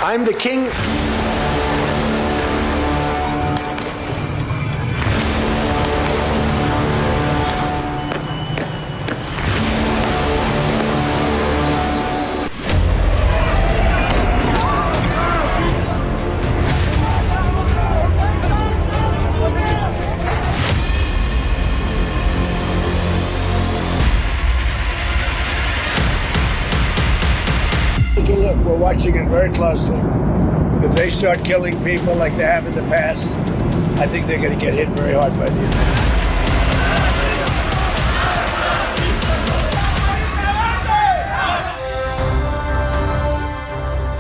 I'm the king. Look, we're watching it very closely. If they start killing people like they have in the past, I think they're going to get hit very hard by the event.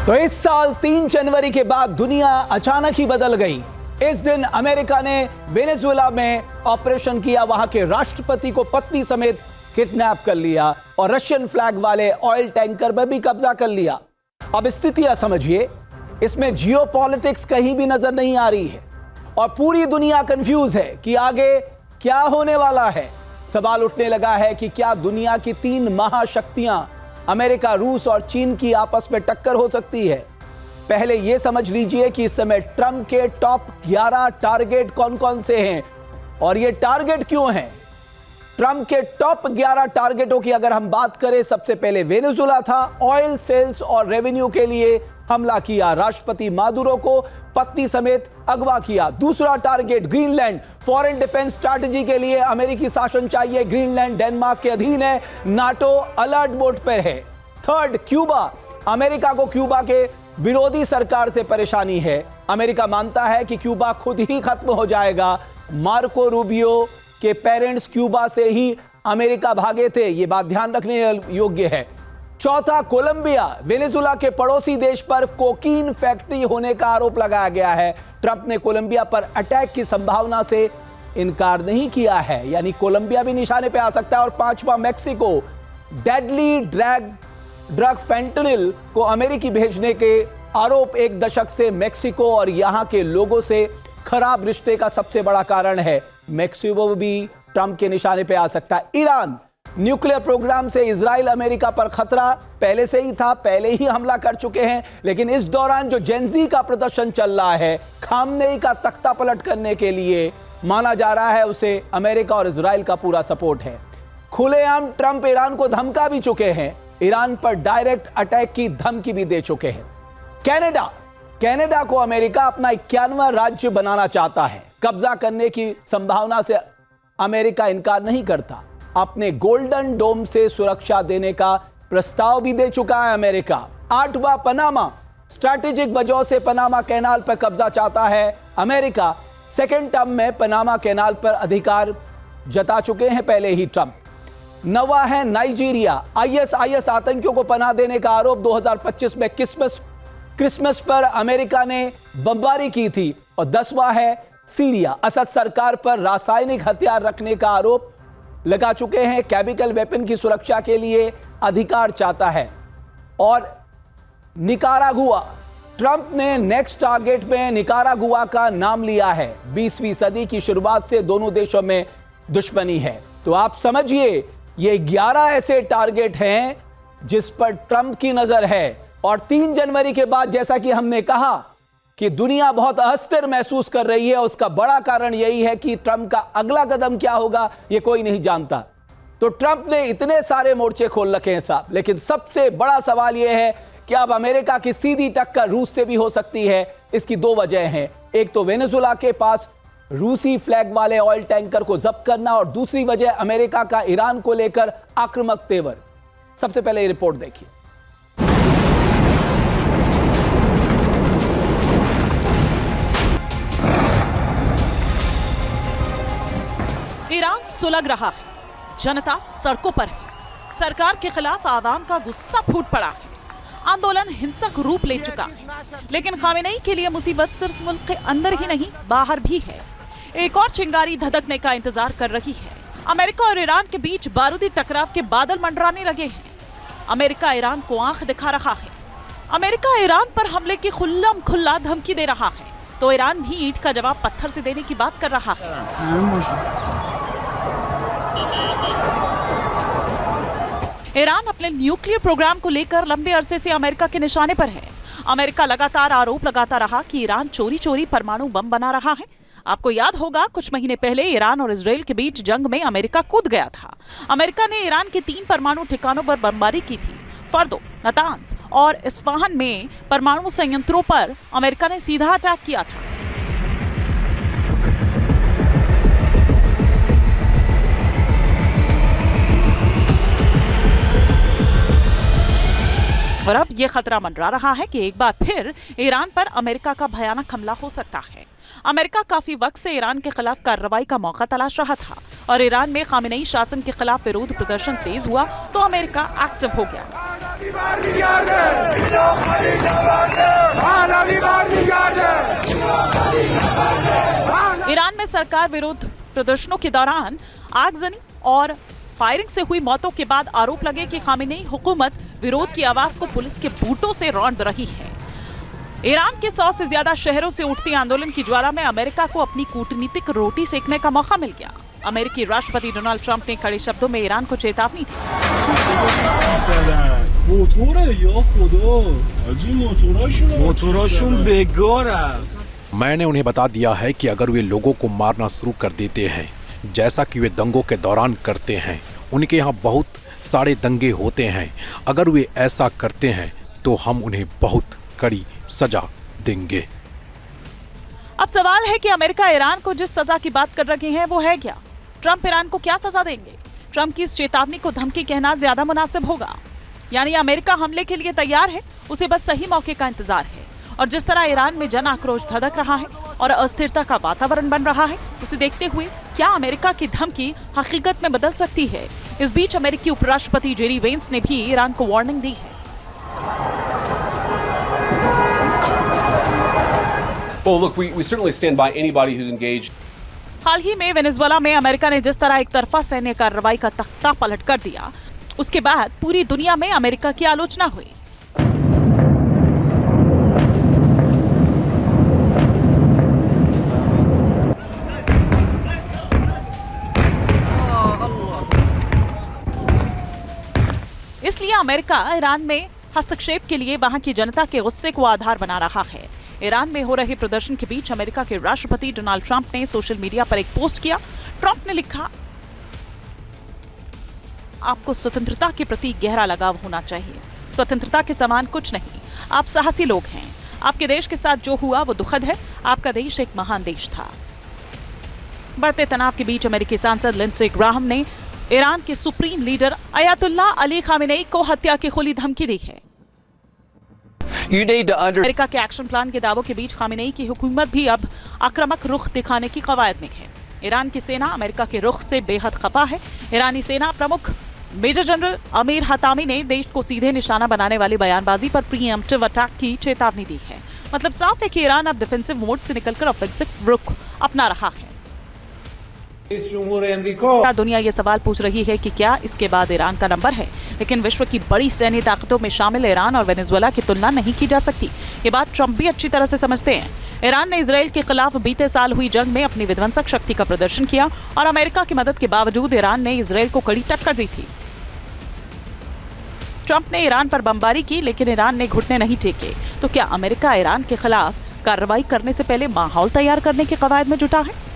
तो इस साल 3 जनवरी के बाद दुनिया अचानक ही बदल गई। इस दिन अमेरिका ने वेनेजुएला में ऑपरेशन किया, वहां के राष्ट्रपति को पत्नी समेत किडनैप कर लिया और रशियन फ्लैग वाले ऑयल टैंकर पर भी कब्जा कर लिया। अब स्थितियां समझिए, इसमें जियोपॉलिटिक्स कहीं भी नजर नहीं आ रही है और पूरी दुनिया कंफ्यूज है कि आगे क्या होने वाला है। सवाल उठने लगा है कि क्या दुनिया की 3 महाशक्तियां अमेरिका, रूस और चीन की आपस में टक्कर हो सकती है। पहले यह समझ लीजिए कि इस समय ट्रंप के टॉप 11 टारगेट कौन कौन से हैं और ये टारगेट क्यों हैं। ट्रंप के टॉप 11 टारगेटों की अगर हम बात करें, सबसे पहले वेनेजुएला था। ऑयल सेल्स और रेवेन्यू के लिए हमला किया, राष्ट्रपति मादुरो को पत्नी समेत अगवा किया। दूसरा target Greenland, foreign defence strategy के लिए अमेरिकी शासन चाहिए। ग्रीनलैंड डेनमार्क के अधीन है, नाटो अलर्ट मोड पर है। थर्ड, क्यूबा, अमेरिका को क्यूबा के विरोधी सरकार से परेशानी है। अमेरिका मानता है कि क्यूबा खुद ही खत्म हो जाएगा। मार्को रूबियो के पेरेंट्स क्यूबा से ही अमेरिका भागे थे, यह बात ध्यान रखने योग्य है। चौथा, कोलंबिया, वेनेजुएला के पड़ोसी देश पर कोकीन फैक्ट्री होने का आरोप लगाया गया है। ट्रंप ने कोलंबिया पर अटैक की संभावना से इनकार नहीं किया है, यानी कोलंबिया भी निशाने पे आ सकता है। और पांचवा, मैक्सिको, डेडली ड्रग फेंटनिल को अमेरिकी भेजने के आरोप 1 दशक से मैक्सिको और यहां के लोगों से खराब रिश्ते का सबसे बड़ा कारण है। मैक्सिको भी ट्रंप के निशाने पे आ सकता है। ईरान, न्यूक्लियर प्रोग्राम से इजराइल अमेरिका पर खतरा पहले से ही था, पहले ही हमला कर चुके हैं, लेकिन इस दौरान जो जेनजी का प्रदर्शन चल रहा है, खामनेई का तख्ता पलट करने के लिए माना जा रहा है, उसे अमेरिका और इजराइल का पूरा सपोर्ट है। खुलेआम ट्रंप ईरान को धमका भी चुके हैं, ईरान पर डायरेक्ट अटैक की धमकी भी दे चुके हैं। कनाडा को अमेरिका अपना 51वां राज्य बनाना चाहता है। कब्जा करने की संभावना से अमेरिका इनकार नहीं करता। अपने गोल्डन डोम से सुरक्षा देने का प्रस्ताव भी दे चुका है अमेरिका। 8वां, पनामा, स्ट्रैटेजिक वजहों से पनामा कैनाल पर कब्जा चाहता है अमेरिका। सेकेंड टर्म में पनामा कैनाल पर अधिकार जता चुके हैं पहले ही ट्रंप। 9वां है नाइजीरिया, आईएस आतंकियों को पनाह देने का आरोप 2025 में क्रिसमस पर अमेरिका ने बमबारी की थी। और 10वां है सीरिया, असद सरकार पर रासायनिक हथियार रखने का आरोप लगा चुके हैं, केमिकल वेपन की सुरक्षा के लिए अधिकार चाहता है। और निकारागुआ, ट्रंप ने नेक्स्ट टारगेट में निकारागुआ का नाम लिया है। 20वीं सदी की शुरुआत से दोनों देशों में दुश्मनी है। तो आप समझिए, ये 11 ऐसे टारगेट हैं जिस पर ट्रंप की नजर है। और 3 जनवरी के बाद, जैसा कि हमने कहा कि दुनिया बहुत अस्थिर महसूस कर रही है, उसका बड़ा कारण यही है कि ट्रंप का अगला कदम क्या होगा ये कोई नहीं जानता। तो ट्रंप ने इतने सारे मोर्चे खोल रखे हैं साहब, लेकिन सबसे बड़ा सवाल यह है कि अब अमेरिका की सीधी टक्कर रूस से भी हो सकती है। इसकी 2 वजह हैं, एक तो वेनेजुएला के पास रूसी फ्लैग वाले ऑयल टैंकर को जब्त करना, और दूसरी वजह अमेरिका का ईरान को लेकर आक्रामक तेवर। सबसे पहले ये रिपोर्ट देखिए। ईरान सुलग रहा है, जनता सड़कों पर है, सरकार के खिलाफ आवाम का गुस्सा फूट पड़ा है, आंदोलन हिंसक रूप ले चुका है। लेकिन खामेनेई के लिए मुसीबत सिर्फ मुल्क के अंदर ही नहीं, बाहर भी है। एक और चिंगारी धधकने का इंतजार कर रही है। अमेरिका और ईरान के बीच बारूदी टकराव के बादल मंडराने लगे हैं। अमेरिका ईरान को आंख दिखा रहा है। अमेरिका ईरान पर हमले की खुल्लम खुल्ला धमकी दे रहा है, तो ईरान भी ईंट का जवाब पत्थर से देने की बात कर रहा है। ईरान अपने न्यूक्लियर प्रोग्राम को लेकर लंबे अरसे से अमेरिका के निशाने पर है। अमेरिका लगातार आरोप लगाता रहा कि ईरान चोरी चोरी परमाणु बम बना रहा है। आपको याद होगा कुछ महीने पहले ईरान और इजराइल के बीच जंग में अमेरिका कूद गया था। अमेरिका ने ईरान के 3 परमाणु ठिकानों पर बमबारी की थी। फर्दो, नतांज और इस्फहान में परमाणु संयंत्रों पर अमेरिका ने सीधा अटैक किया था। और अब यह खतरा मंडरा रहा है कि एक बार फिर ईरान पर अमेरिका का भयानक हमला हो सकता है। अमेरिका काफी वक्त से ईरान के खिलाफ कार्रवाई का मौका तलाश रहा था और ईरान में खामेनेई शासन के खिलाफ विरोध प्रदर्शन तेज हुआ तो अमेरिका एक्टिव हो गया। ईरान में सरकार विरोध प्रदर्शनों के दौरान आगजनी और फायरिंग से हुई मौतों के बाद आरोप लगे कि खामेनेई हुकूमत विरोध की आवाज को पुलिस के बूटों से रौंद रही है। ईरान के 100 से ज्यादा शहरों से उठती आंदोलन की ज्वाला में अमेरिका को अपनी कूटनीतिक रोटी सेकने का मौका मिल गया। अमेरिकी राष्ट्रपति डोनाल्ड ट्रंप ने कड़े शब्दों में ईरान को चेतावनी दी। मैंने उन्हें बता दिया है कि अगर वे लोगों को मारना शुरू कर देते हैं जैसा कि वे दंगों के दौरान करते हैं, उनके यहाँ बहुत सारे दंगे होते हैं, अगर वे ऐसा करते हैं तो हम उन्हें बहुत कड़ी सजा देंगे। अब सवाल है कि अमेरिका ईरान को जिस सजा की बात कर रहे हैं वो है क्या? ट्रंप ईरान को क्या सजा देंगे? ट्रंप की इस चेतावनी को धमकी कहना ज्यादा मुनासिब होगा। यानी अमेरिका हमले के लिए तैयार है, उसे बस सही मौके का इंतजार है। और जिस तरह ईरान में जन आक्रोश धधक रहा है और अस्थिरता का वातावरण बन रहा है, उसे देखते हुए क्या अमेरिका की धमकी हकीकत में बदल सकती है? इस बीच अमेरिकी उपराष्ट्रपति जेडी वेंस ने भी ईरान को वार्निंग दी है। Well, look, we certainly stand by anybody who's engaged. हाल ही में वेनेजुएला में अमेरिका ने जिस तरह एक तरफा सैन्य कार्रवाई का तख्ता पलट कर दिया, उसके बाद पूरी दुनिया में अमेरिका की आलोचना हुई। इसलिए अमेरिका ईरान में हस्तक्षेप के लिए वहां की जनता के गुस्से को आधार बना रहा है। ईरान में हो रहे प्रदर्शन के बीच अमेरिका के राष्ट्रपति डोनाल्ड ट्रंप ने सोशल मीडिया पर एक पोस्ट किया। ट्रंप ने लिखा, आपको स्वतंत्रता के प्रति गहरा लगाव होना चाहिए। स्वतंत्रता के समान कुछ नहीं। आप साहसी लोग हैं। आपके देश के साथ जो हुआ वो दुखद है। आपका देश एक महान देश था। बढ़ते तनाव के बीच अमेरिकी सांसद लिंडसे ग्राहम ने ईरान के supreme leader Ayatollah Ali Khamenei को हत्या की खुली धमकी दी है। अमेरिका के एक्शन प्लान के दावों के बीच खामेनेई की हुकूमत भी अब आक्रामक रुख दिखाने की कवायद में है। ईरान की सेना अमेरिका के रुख से बेहद खफा है। ईरानी सेना प्रमुख मेजर जनरल अमीर हतामी ने देश को सीधे निशाना बनाने वाली बयानबाजी पर प्रीएम्प्टिव अटैक की चेतावनी दी है। मतलब साफ है कि ईरान अब डिफेंसिव मोड से निकलकर ऑफेंसिव रुख अपना रहा है। दुनिया ये सवाल पूछ रही है कि क्या इसके बाद ईरान का नंबर है, लेकिन विश्व की बड़ी सैन्य ताकतों में शामिल ईरान और वेनेजुएला की तुलना नहीं की जा सकती। ये बात ट्रंप भी अच्छी तरह से समझते हैं। ईरान ने इजराइल के खिलाफ बीते साल हुई जंग में अपनी विध्वंसक शक्ति का प्रदर्शन किया और अमेरिका की मदद के बावजूद ईरान ने इजराइल को कड़ी टक्कर दी थी। ट्रंप ने ईरान पर बमबारी की, लेकिन ईरान ने घुटने नहीं टेके। तो क्या अमेरिका ईरान के खिलाफ कार्रवाई करने से पहले माहौल तैयार करने की कवायद में जुटा है?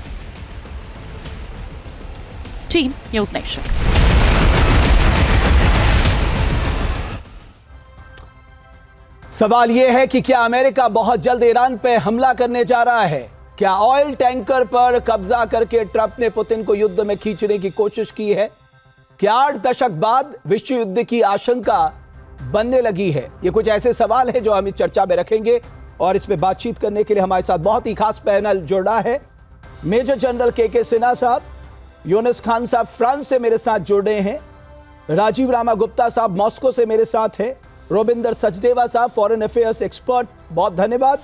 Team news nation. सवाल यह है कि क्या अमेरिका बहुत जल्द ईरान पे हमला करने जा रहा है? क्या ऑयल टैंकर पर कब्जा करके ट्रंप ने पुतिन को युद्ध में खींचने की कोशिश की है? क्या 8 दशक बाद विश्व युद्ध की आशंका बनने लगी है? ये कुछ ऐसे सवाल है जो हम इस चर्चा में रखेंगे और इस पे बातचीत करने के लिए हमारे साथ बहुत ही खास पैनल जुड़ा है। मेजर जनरल के सिन्हा साहब, यूनुस खान साहब फ्रांस से मेरे साथ जुड़े हैं, राजीव रामा गुप्ता साहब मॉस्को से मेरे साथ हैं, रोबिंदर सचदेवा साहब फॉरेन अफेयर्स एक्सपर्ट, बहुत धन्यवाद,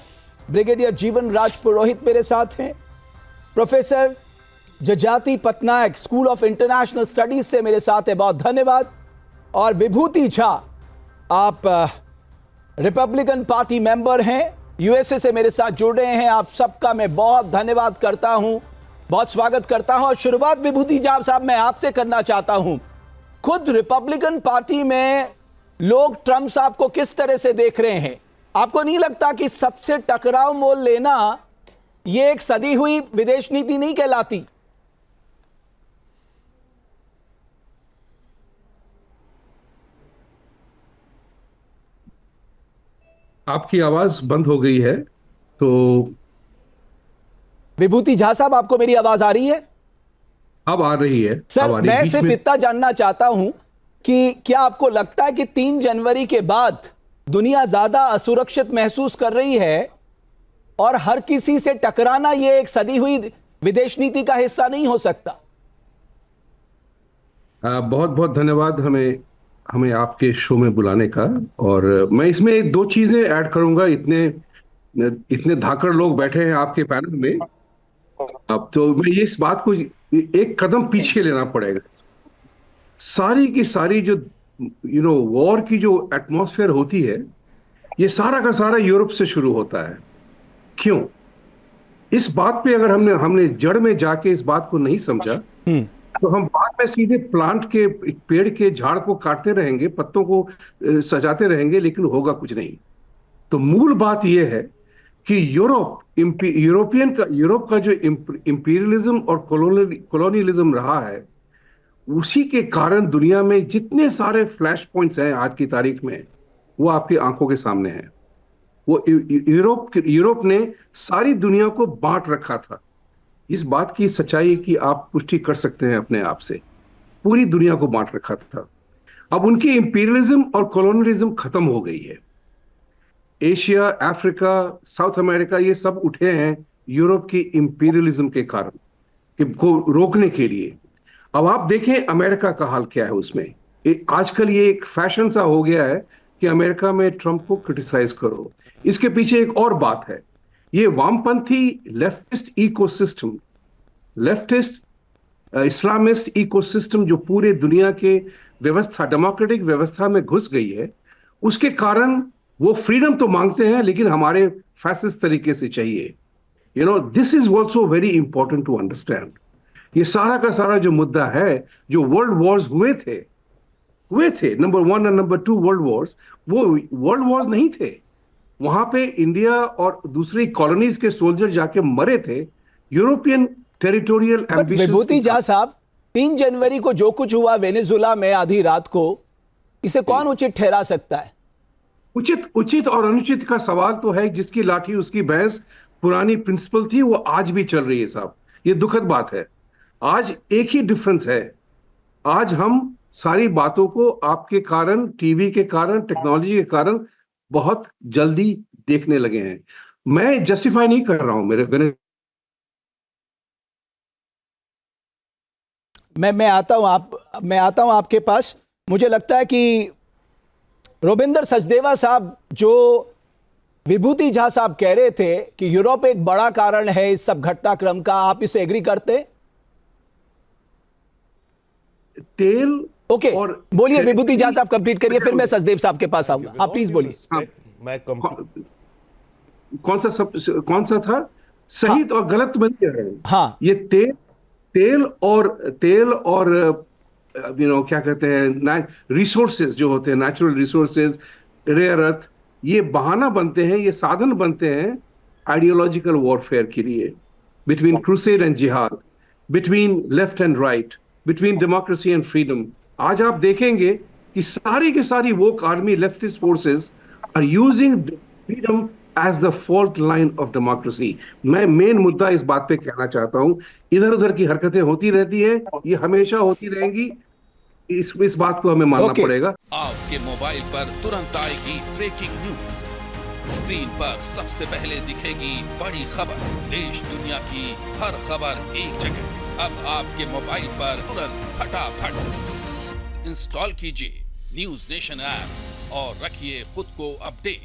ब्रिगेडियर जीवन राज पुरोहित मेरे साथ हैं, प्रोफेसर जजाति Patnaik school of international studies से मेरे साथ है, बहुत धन्यवाद, और विभूति झा आप रिपब्लिकन पार्टी मेंबर हैं, यूएसए से मेरे साथ जुड़े हैं। आप सबका मैं बहुत धन्यवाद करता हूं, बहुत स्वागत करता हूं। और शुरुआत विभूति झा साहब मैं आपसे करना चाहता हूं। खुद रिपब्लिकन पार्टी में लोग ट्रंप साहब को किस तरह से देख रहे हैं? आपको नहीं लगता कि सबसे टकराव मोल लेना ये एक सदी हुई विदेश नीति नहीं कहलाती? आपकी आवाज बंद हो गई है, तो विभूति झा साहब, आपको मेरी आवाज आ रही है? अब आ रही है। सर, अब आ रही है। मैं बीच सिर्फ में इतना जानना चाहता हूं कि क्या आपको लगता है कि 3 जनवरी के बाद दुनिया ज्यादा असुरक्षित महसूस कर रही है और हर किसी से टकराना ये एक सदी हुई विदेश नीति का हिस्सा नहीं हो सकता? बहुत बहुत धन्यवाद हमें आपके शो में बुलाने का। और मैं इसमें 2 चीजें ऐड करूंगा। इतने धाकड़ लोग बैठे हैं आपके पैनल में, अब तो मैं इस बात को एक कदम पीछे लेना पड़ेगा। सारी की सारी जो वॉर की जो एटमॉस्फेयर होती है, ये सारा का सारा यूरोप से शुरू होता है। क्यों? इस बात पे अगर हमने जड़ में जाके इस बात को नहीं समझा, तो हम बाद में सीधे प्लांट के पेड़ के झाड़ को काटते रहेंगे, पत्तों को सजाते रहेंगे, लेकिन होगा कुछ नहीं। तो मूल बात यह है कि यूरोप का जो इंपीरियलिज्म और कॉलोनियलिज्म रहा है, उसी के कारण दुनिया में जितने सारे फ्लैश पॉइंट्स हैं आज की तारीख में, वो आपकी आंखों के सामने हैं। वो यूरोप ने सारी दुनिया को बांट रखा था। इस बात की सच्चाई की आप पुष्टि कर सकते हैं अपने आप से। पूरी दुनिया को बांट रखा था। अब उनकी इंपीरियलिज्म और कॉलोनियलिज्म खत्म हो गई है। एशिया, अफ्रीका, साउथ अमेरिका, ये सब उठे हैं यूरोप की इंपीरियलिज्म के कारण को रोकने के लिए। अब आप देखें अमेरिका का हाल क्या है उसमें। आजकल ये एक फैशन सा हो गया है कि अमेरिका में ट्रंप को क्रिटिसाइज करो। इसके पीछे एक और बात है। ये वामपंथी leftist ecosystem, leftist Islamist ecosystem जो पूरे दुनिया के व्यवस्था, डेमोक्रेटिक व्यवस्था में घुस गई है, उसके कारण वो फ्रीडम तो मांगते हैं, लेकिन हमारे फैसिस्ट तरीके से चाहिए। This is also very important to understand. ये सारा का सारा जो मुद्दा है, जो वर्ल्ड वॉर्स हुए थे नंबर 1 और नंबर 2 वर्ल्ड वॉर्स, वो वर्ल्ड वॉर्स नहीं थे। वहां पे इंडिया और दूसरी कॉलोनीज के सोल्जर जाके मरे थे। European territorial ambitions. Vibhuti Jha साहब, 3 जनवरी को जो कुछ हुआ वेनेजुएला में आधी रात को, इसे कौन उचित ठहरा सकता है? उचित और अनुचित का सवाल तो है। जिसकी लाठी उसकी भैंस पुरानी प्रिंसिपल थी, वो आज भी चल रही है साहब। ये दुखद बात है। आज एक ही डिफरेंस है, आज हम सारी बातों को आपके कारण, टीवी के कारण, टेक्नोलॉजी के कारण बहुत जल्दी देखने लगे हैं। मैं जस्टिफाई नहीं कर रहा हूं मैं आता हूं आपके पास। मुझे लगता है कि रोबिंदर सचदेवा साहब, जो विभूति झा साहब कह रहे थे कि यूरोप एक बड़ा कारण है इस सब घटनाक्रम का, आप इसे एग्री करते? तेल ओके, बोलिए विभूति झा साहब, कंप्लीट करिए, फिर मैं सचदेव साहब के पास आऊंगा। आप प्लीज बोलिए। कौन सा था सही और गलत बन गया है? हाँ, ये तेल और क्या कहते हैं, रिसोर्सेज जो होते हैं, नेचुरल रिसोर्सेज, रेयर अर्थ, ये बहाना बनते हैं, ये साधन बनते हैं आइडियोलॉजिकल वॉरफेयर के लिए, between crusade and jihad, between left and right, between democracy and freedom. आज आप देखेंगे कि सारी की सारी woke army, leftist forces are using freedom as the fault line of democracy. मैं मेन मुद्दा इस बात पे कहना चाहता हूं। इधर उधर की हरकतें होती रहती हैं, ये हमेशा होती रहेंगी। इस बात को हमें मानना पड़ेगा। आपके मोबाइल पर तुरंत आएगी ब्रेकिंग न्यूज। स्क्रीन पर सबसे पहले दिखेगी बड़ी खबर। देश दुनिया की हर खबर एक जगह। अब आपके मोबाइल पर तुरंत फटाफट इंस्टॉल कीजिए न्यूज नेशन ऐप और रखिए खुद को अपडेट।